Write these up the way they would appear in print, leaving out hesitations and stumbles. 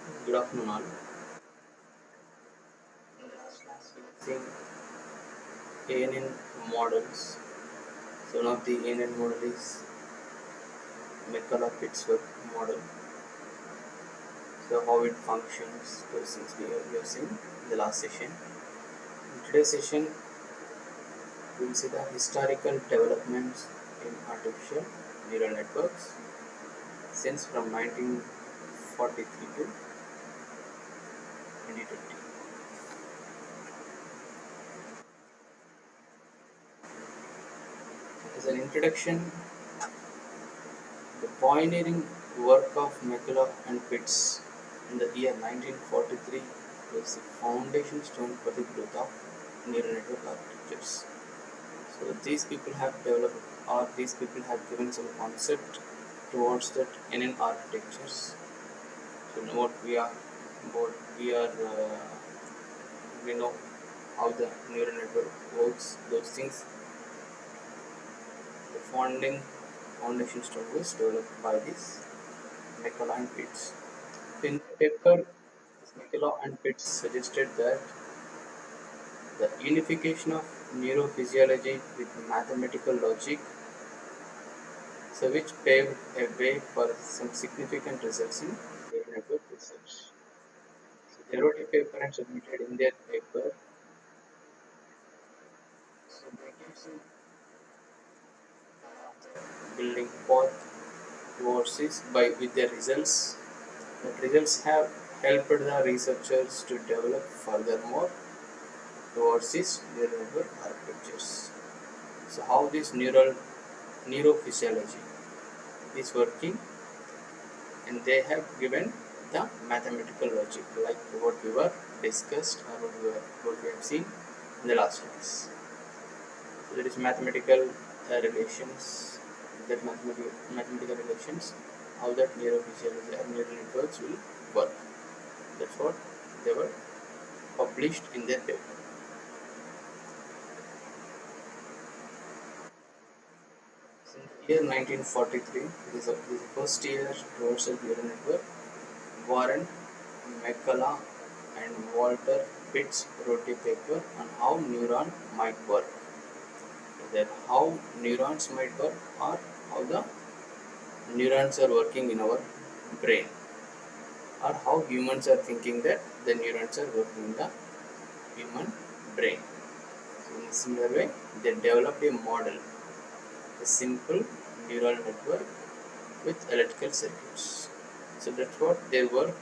Good afternoon, all. In the last class, we have seen ANN models. So, one of the ANN model is McCullough-Pittsburgh model. So, how it functions, those things we have seen in the last session. In today's session, we will see the historical developments in artificial neural networks since from 1943 to 2020. As an introduction, the pioneering work of McCullough and Pitts in the year 1943 was the foundation stone for the growth of neural network architectures. So these people have developed, or these people have given some concept towards that NN architectures. So know what we are, we know how the neural network works. Those things, the foundation stone was developed by this McCullough and Pitts. In the paper, McCullough and Pitts suggested that the unification of neurophysiology with mathematical logic, so which paved a way for some significant results in neural network research. So they wrote a paper and submitted in their paper. So they gave some building path towards this by with their results. The results have helped the researchers to develop furthermore towards this neural network architectures. So how this neurophysiology is working, and they have given the mathematical logic like what we were discussed or what we have seen in the last class. So there is mathematical relations, that mathematical relations, how that neurophysiology or neural networks will work. That's what they were published in their paper. So in the year 1943, this is the first year towards the neural network. Warren McCullough and Walter Pitts wrote a paper on how neuron might work. That how neurons might work, or how the neurons are working in our brain, or how humans are thinking that the neurons are working in the human brain. So in a similar way, they developed a model, a simple neural network with electrical circuits. So that's what their work,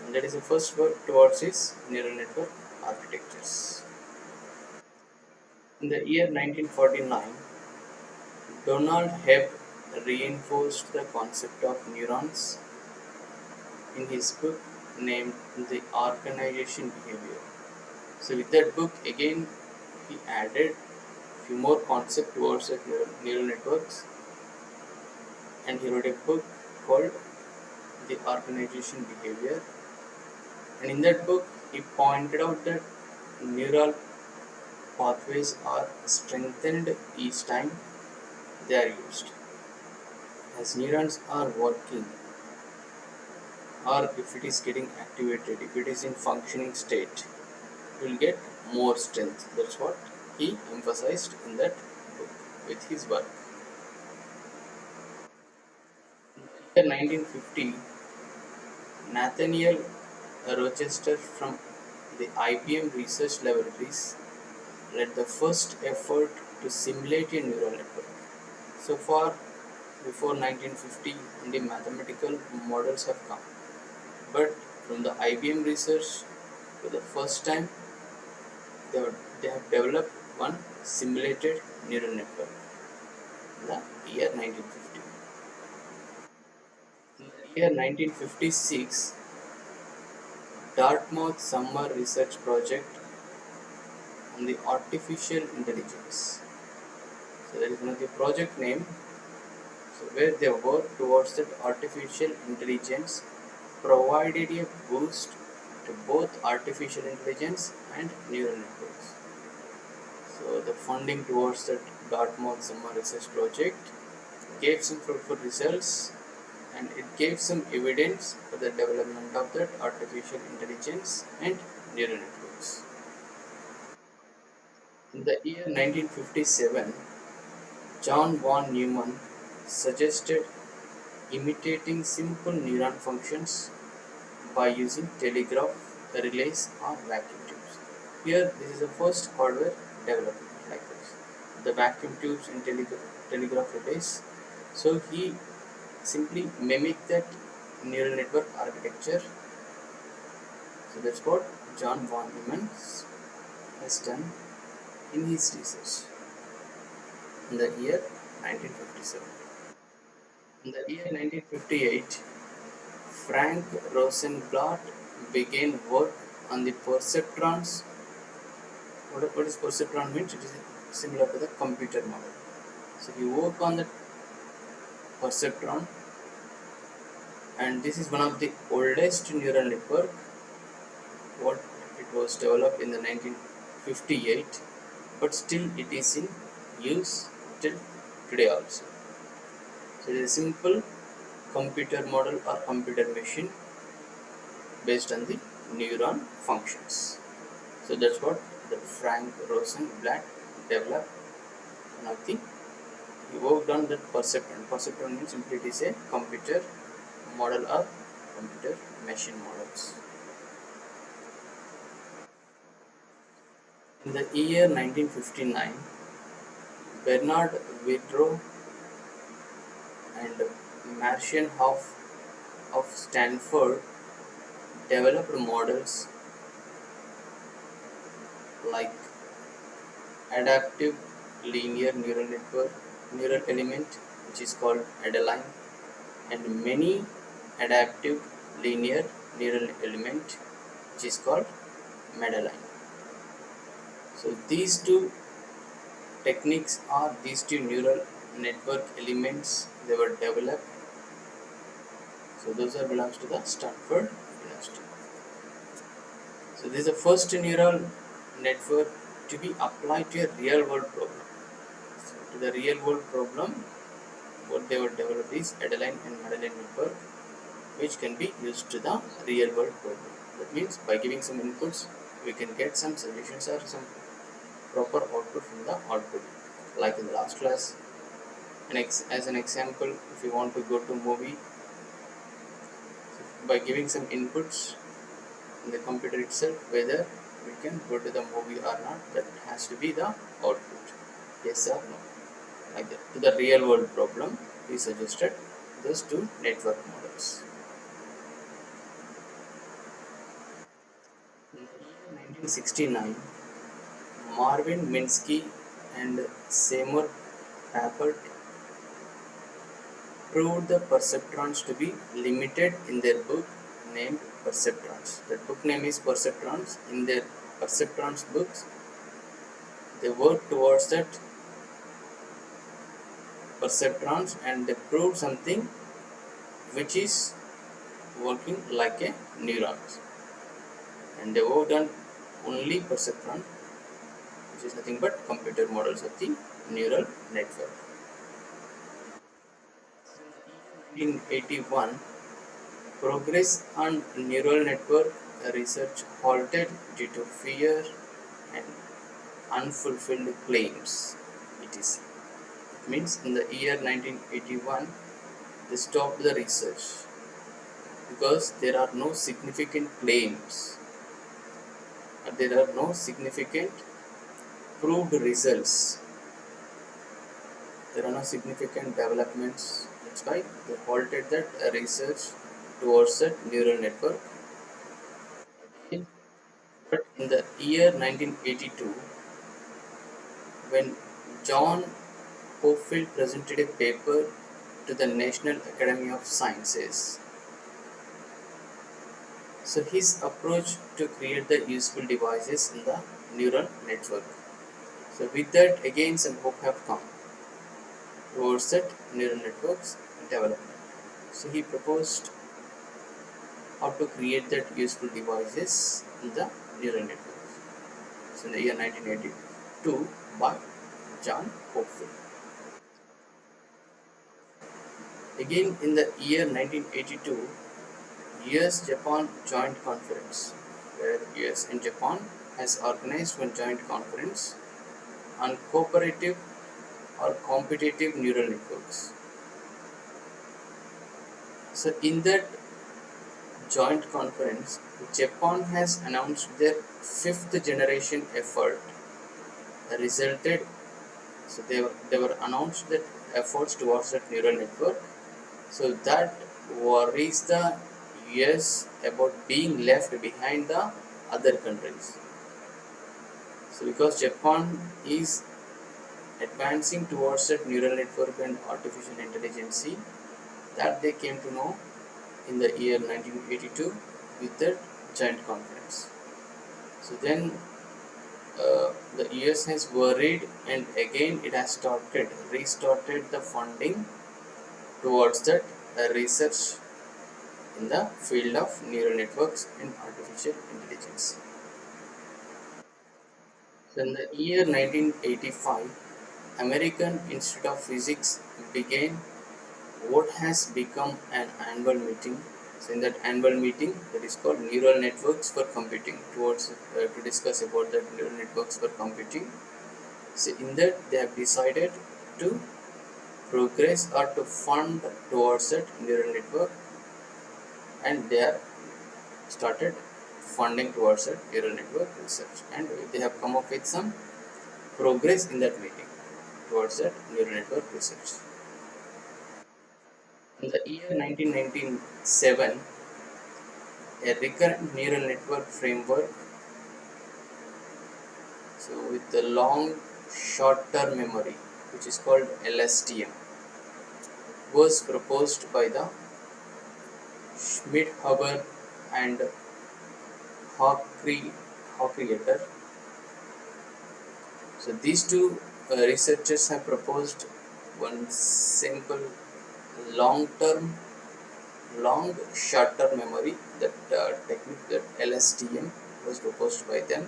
and that is the first work towards this neural network architectures. In the year 1949, Donald Hebb reinforced the concept of neurons in his book named The Organization Behavior. So with that book again he added few more concepts towards the neural networks, and he wrote a book called The Organization Behavior, and in that book he pointed out that neural pathways are strengthened each time they are used. As neurons are working, or if it is getting activated, if it is in functioning state, it will get more strength. That's what he emphasized in that book with his work. In the year 1950, Nathaniel Rochester from the IBM Research Laboratories led the first effort to simulate a neural network. So far, before 1950, the mathematical models have come, but from the IBM research, for the first time, they have developed one simulated neural network in the year 1950. In the year 1956, Dartmouth Summer Research Project on the Artificial Intelligence. So that is one of the project name. So where they work towards that artificial intelligence provided a boost to both artificial intelligence and neural networks. So the funding towards that Dartmouth Summer Research Project gave some fruitful results, and it gave some evidence for the development of that artificial intelligence and neural networks. In the year 1957, John von Neumann suggested imitating simple neuron functions by using telegraph relays or vacuum tubes. Here, this is the first hardware development like this. The vacuum tubes and telegraph relays. So he simply mimicked that neural network architecture. So that's what John von Neumann has done in his research in the year 1957. In the year 1958, Frank Rosenblatt began work on the perceptrons. What is perceptron means? It is similar to the computer model. So he worked on the perceptron, and this is one of the oldest neural network. What it was developed in the 1958, but still it is in use till today also. So it is a simple computer model or computer machine based on the neuron functions. So that's what the Frank Rosenblatt developed. One of the he worked on the perceptron. Perceptron means simply it is a computer model or computer machine models. In the year 1959, Bernard Vidro and Marcian Hoff of Stanford developed models like adaptive linear neural network, neural element, which is called Adeline, and many adaptive linear neural element, which is called Madeline. So these two techniques are these two neural network elements, they were developed. So those are belongs to the Stanford University. So this is the first neural network to be applied to a real world problem. So to the real world problem, what they were developed is Adeline and Madeline network, which can be used to the real world problem. That means by giving some inputs, we can get some solutions or some proper output from the output. Like in the last class, as an example, if you want to go to movie, by giving some inputs in the computer itself, whether we can go to the movie or not, that has to be the output, yes or no. Like that. To the real world problem, we suggested those two network models. In the year 1969, Marvin Minsky and Seymour Papert proved the perceptrons to be limited in their book named Perceptrons. The book name is Perceptrons. In their Perceptrons books, they worked towards that perceptrons and they proved something which is working like a neurons. And they worked on only perceptron, which is nothing but computer models of the neural network. In 1981, progress on neural network research halted due to fear and unfulfilled claims, etc. It means in the year 1981, they stopped the research because there are no significant claims, there are no significant proved results, there are no significant developments. That's why they halted that research towards that neural network. But in the year 1982, when John Hopfield presented a paper to the National Academy of Sciences, so his approach to create the useful devices in the neural network. So with that, again some hope have come towards that neural networks development. So he proposed how to create that useful devices in the neural networks. So in the year 1982 by John Hopfield. Again, in the year 1982, US-Japan Joint Conference, where US and Japan has organized one joint conference on cooperative or competitive neural networks. So, in that joint conference, Japan has announced their fifth generation effort resulted. So they were announced that efforts towards that neural network. So that worries the US about being left behind the other countries. So because Japan is advancing towards that neural network and artificial intelligence, that they came to know in the year 1982 with that giant conference. So then the US has worried, and again it has restarted the funding towards that research in the field of neural networks and artificial intelligence. So in the year 1985, American Institute of Physics began what has become an annual meeting. So in that annual meeting, that is called Neural Networks for Computing, towards to discuss about the neural networks for computing. So in that they have decided to progress or to fund towards that neural network, and they have started funding towards that neural network research, and they have come up with some progress in that meeting towards that neural network research. In the year 1997, a recurrent neural network framework, so with the long short-term memory, which is called LSTM, was proposed by the Schmidt-Huber and Hockreiter. So these two researchers have proposed one simple long short-term memory, that technique, that LSTM, was proposed by them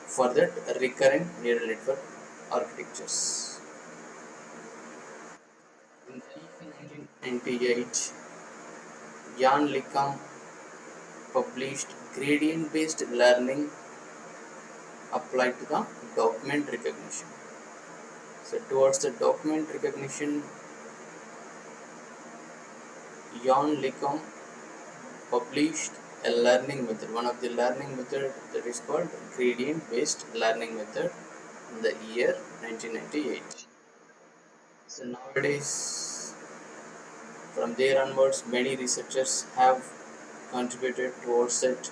for that recurrent neural network architectures. In the year 1998, Jan LeCun published gradient-based learning applied to the document recognition. So towards the document recognition, Jan LeCun published a learning method, one of the learning method, that is called gradient-based learning method, in the year 1998. So nowadays, from there onwards, many researchers have contributed towards that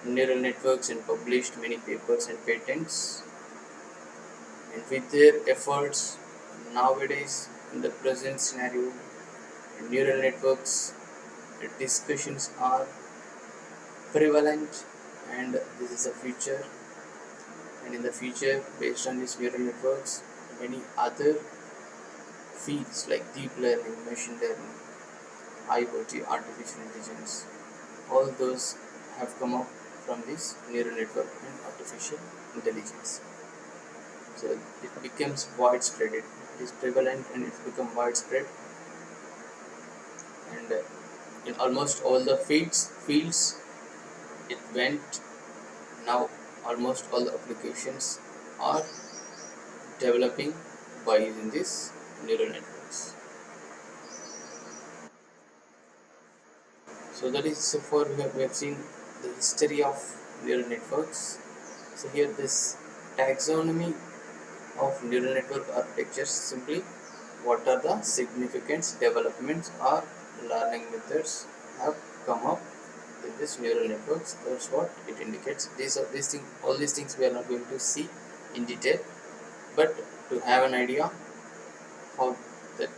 neural networks and published many papers and patents. And with their efforts, nowadays, in the present scenario, neural networks discussions are prevalent, and this is the future. And in the future, based on these neural networks, many other fields like deep learning, machine learning, IoT, artificial intelligence, all those have come up from this neural network and artificial intelligence. So it becomes widespread, it is prevalent and it's become widespread, and in almost all the fields it went. Now almost all the applications are developing by using these neural networks. So that is, so far we have seen the history of neural networks. So here this taxonomy of neural network architectures, simply what are the significant developments or learning methods have come up in this neural networks. That's what it indicates. These things, all these things we are not going to see in detail, but to have an idea how that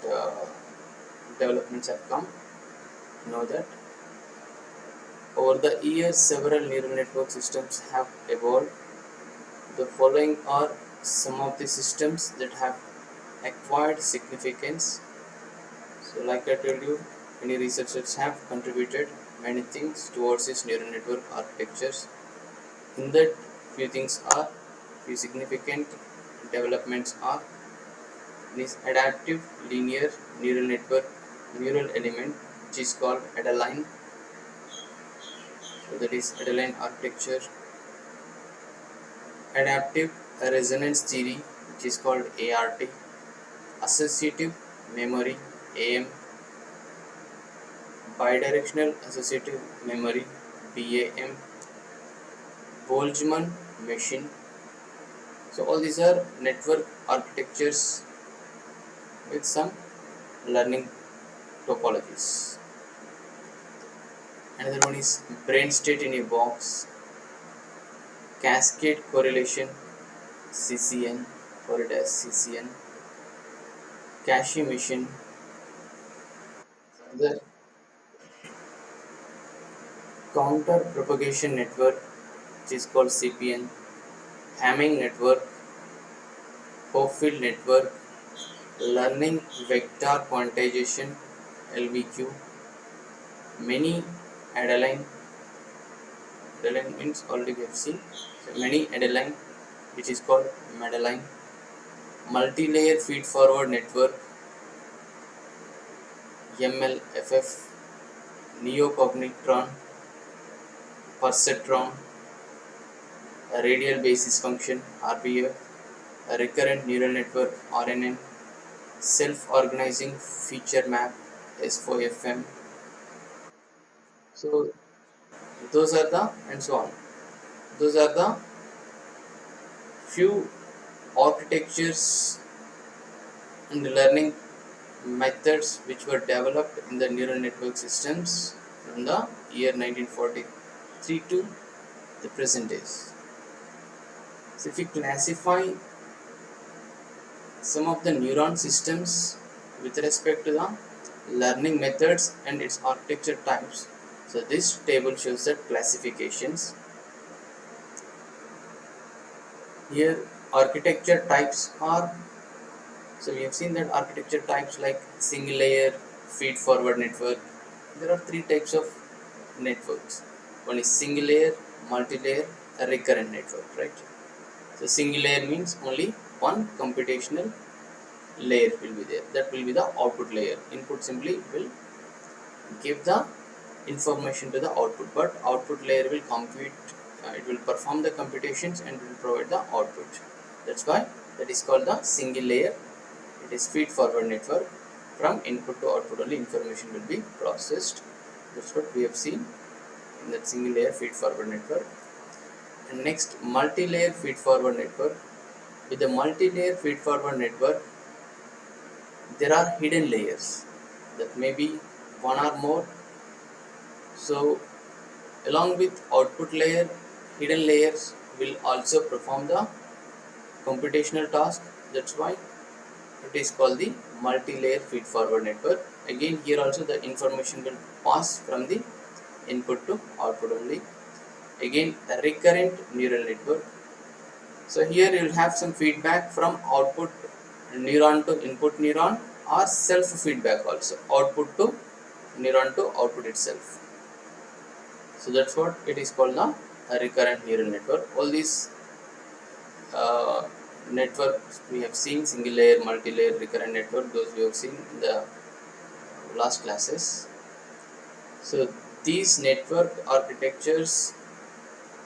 developments have come, know that over the years several neural network systems have evolved. The following are some of the systems that have acquired significance. So like I told you, many researchers have contributed many things towards this neural network architectures. In that, few significant developments are: It is adaptive linear neural network neural element, which is called Adaline. So that is Adaline architecture. Adaptive resonance theory, which is called ART. Associative memory, AM. Bidirectional associative memory, BAM. Boltzmann machine. So all these are network architectures with some learning topologies. Another one is brain state in a box, cascade correlation, CCN, call it as CCN, cache machine. The counter propagation network, which is called CPN, Hamming network, Hopfield network, learning vector quantization, LVQ, many Adaline. Adaline means already we have seen. So many Adaline, which is called Madeline. Multi-layer feed-forward network, MLFF, neocognitron, perceptron, a radial basis function, RBF, a recurrent neural network, RNN, self-organizing feature map, S4FM. So those are the, and so on. Those are the few architectures and learning methods which were developed in the neural network systems from the year 1943 to the present days. So if we classify some of the neuron systems with respect to the learning methods and its architecture types, so this table shows the classifications. Here architecture types are, so we have seen that architecture types like single layer, feed forward network. There are three types of networks. One is single layer, multi-layer, a recurrent network, right? So single layer means only one computational layer will be there. That will be the output layer. Input simply will give the information to the output, but output layer will compute, it will perform the computations and will provide the output. That's why that is called the single layer. It is feed forward network. From input to output only information will be processed. That's what we have seen in that single layer feed forward network. And next, multi-layer feed forward network. With the multi-layer feed forward network, there are hidden layers that may be one or more. So along with output layer, hidden layers will also perform the computational task. That's why it is called the multi-layer feed forward network. Again, here also the information will pass from the input to output only. Again, a recurrent neural network. So here you will have some feedback from output neuron to input neuron, or self feedback also, output to neuron to output itself. So that's what it is called, the recurrent neural network. All these networks we have seen, single layer, multi-layer, recurrent network, those we have seen in the last classes. So these network architectures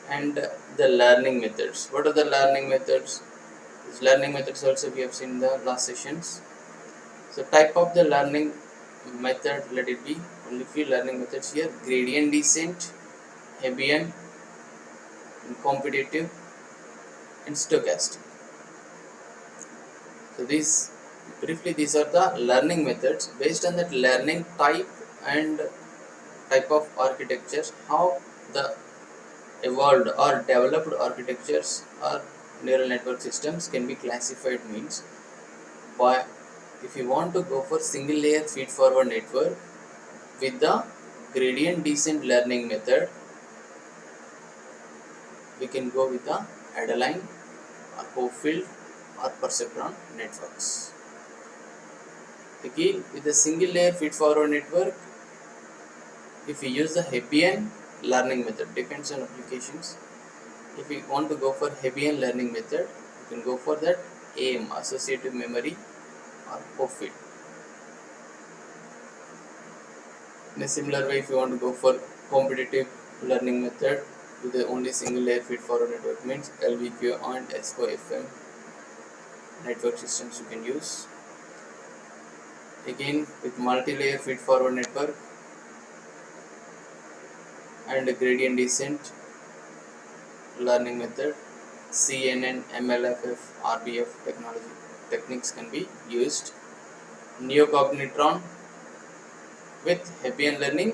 and the learning methods. What are the learning methods? These learning methods also we have seen in the last sessions. So type of the learning method, let it be only few learning methods here: gradient descent, Hebbian, and competitive, and stochastic. So these briefly, these are the learning methods. Based on that learning type and type of architectures, how the evolved or developed architectures or neural network systems can be classified means, by if you want to go for single layer feed forward network with the gradient descent learning method, we can go with the Adaline or Hopfield or perceptron networks. Again, with the single layer feed forward network, if we use the Hebbian learning method, depends on applications. If we want to go for Hebbian learning method, you can go for that AM, associative memory, or Hopfield. In a similar way, if you want to go for competitive learning method with the only single layer feed-forward network, means LVQ and SOFM network systems you can use. Again, with multi-layer feed-forward network and a gradient descent learning method, CNN, MLFF, RBF techniques can be used. Neocognitron with Hebbian learning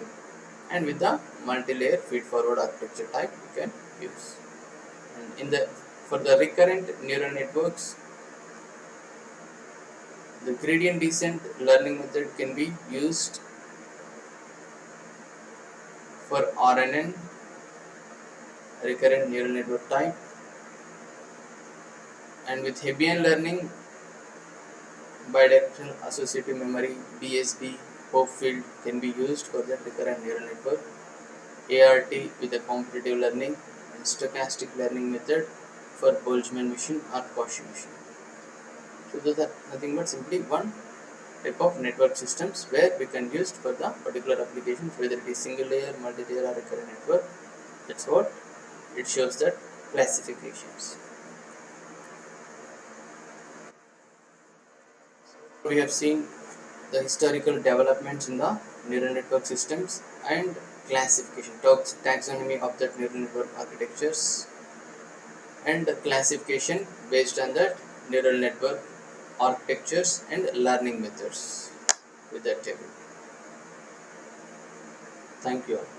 and with the multi-layer feed-forward architecture type you can use. And for the recurrent neural networks, the gradient descent learning method can be used for RNN, recurrent neural network type, and with Hebbian learning, bidirectional associative memory (BSB) Hopfield can be used for the recurrent neural network. ART with a competitive learning and stochastic learning method for Boltzmann machine or Cauchy machine. So those are nothing but simply one type of network systems where we can use for the particular applications, whether it is single layer, multi-layer or recurrent network. That's what it shows, that classifications. We have seen the historical developments in the neural network systems and classification, taxonomy of that neural network architectures, and the classification based on that neural network architectures and learning methods with that table. Thank you all.